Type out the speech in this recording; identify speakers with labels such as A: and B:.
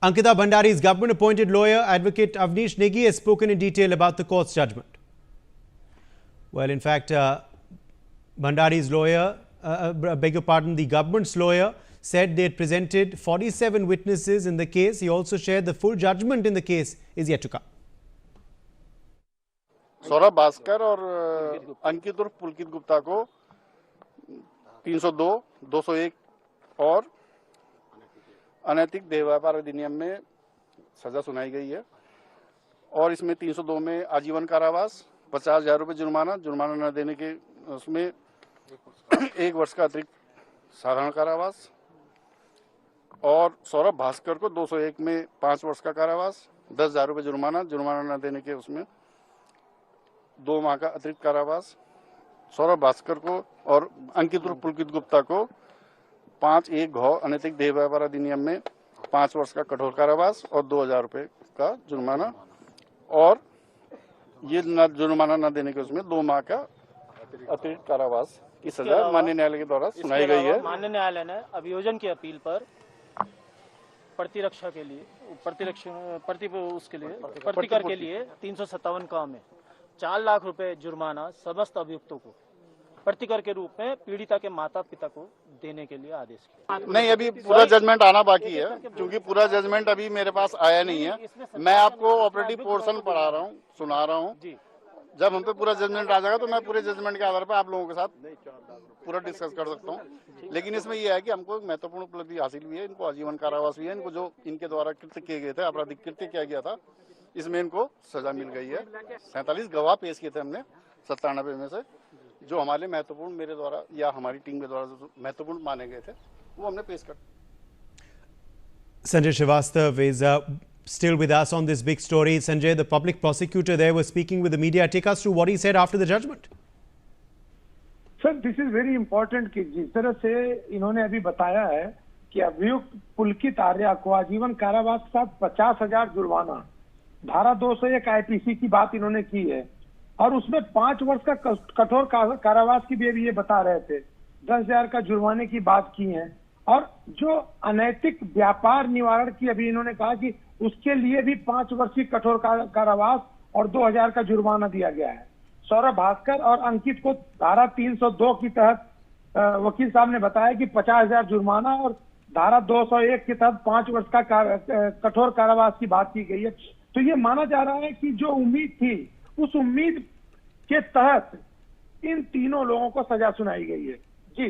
A: Ankita Bhandari's government-appointed lawyer, Advocate Avnish Negi, has spoken in detail about the court's judgment. Well, in fact, Bhandari's lawyer, beg your pardon, the government's lawyer said they had presented 47 witnesses in the case. He also shared the full judgment in the case is yet to come.
B: Saurabh Bhaskar और अंकित और पुलकित गुप्ता को 302, 201 और अनैतिक देह व्यापार अधिनियम में सजा सुनाई गई है और इसमें 302 में आजीवन कारावास, 50,000 रुपये जुर्माना न देने के उसमें 1 वर्ष का अतिरिक्त साधारण कारावास और सौरभ भास्कर को 201 में 5 वर्ष का कारावास, 10,000 रुपये जुर्माना न देने के उसमें 2 माह का अतिरिक्त कारावास, सौरभ भास्कर को और अंकित और पुलकित गुप्ता को 5(1) घ अनैतिक देह व्यापार अधिनियम में 5 वर्ष का कठोर कारावास और 2,000 रुपये का जुर्माना और ये जुर्माना न देने के उसमें 2 माह का अतिरिक्त कारावास की सजा माननीय न्यायालय के द्वारा सुनाई गई है।
C: माननीय न्यायालय ने अभियोजन की अपील पर प्रतिकर के लिए 357 का में 4 लाख रुपए जुर्माना समस्त अभियुक्तों को प्रतिकर के रूप में पीड़िता के माता पिता को देने के लिए आदेश किया।
B: नहीं, अभी पूरा जजमेंट आना बाकी है क्योंकि पूरा जजमेंट अभी मेरे पास आया नहीं है। मैं आपको ऑपरेटिव पोर्शन पढ़ा रहा हूँ, सुना रहा हूँ। जब हम पे पूरा जजमेंट आ जाएगा तो मैं पूरे जजमेंट के आधार पर आप लोगों के साथ पूरा डिस्कस कर सकता हूँ। लेकिन इसमें यह है कि हमको महत्वपूर्ण उपलब्धि हासिल हुई है। इनको आजीवन कारावास हुई है। इनको जो इनके द्वारा कृत्य किए गए थे, आपराधिक कृत्य किया गया था, इसमें इनको सजा मिल गई है। 47 गवाह पेश किए थे हमने 97 में से, जो हमारे लिए महत्वपूर्ण, मेरे द्वारा या हमारी टीम के द्वारा जो महत्वपूर्ण माने गए थे, वो हमने पेश कर।
A: Sanjay Srivastava is still with us on this big story. Sanjay, the public prosecutor there was speaking with the media. Take us through what he said after the judgment.
D: Sir, this is very important कि जिस तरह से इन्होंने अभी बताया है कि अभियुक्त पुलकित आर्या को आजीवन कारावास के साथ 50,000 जुर्माना, धारा 201 आईपीसी की बात इन्होंने की है और उसमें 5 वर्ष का कठोर कारावास की भी अभी ये बता रहे थे, 10,000 का जुर्माने की बात की है और जो अनैतिक व्यापार निवारण की अभी इन्होंने कहा कि उसके लिए भी 5 वर्ष की कठोर कारावास और 2,000 का जुर्माना दिया गया है। सौरभ भास्कर और अंकित को धारा 302 के तहत वकील साहब ने बताया कि 50,000 जुर्माना और धारा 201 के तहत 5 वर्ष का कठोर कारावास की बात की गई है। तो ये माना जा रहा है कि जो उम्मीद थी, उस उम्मीद के तहत इन तीनों लोगों को सजा सुनाई गई है। जी।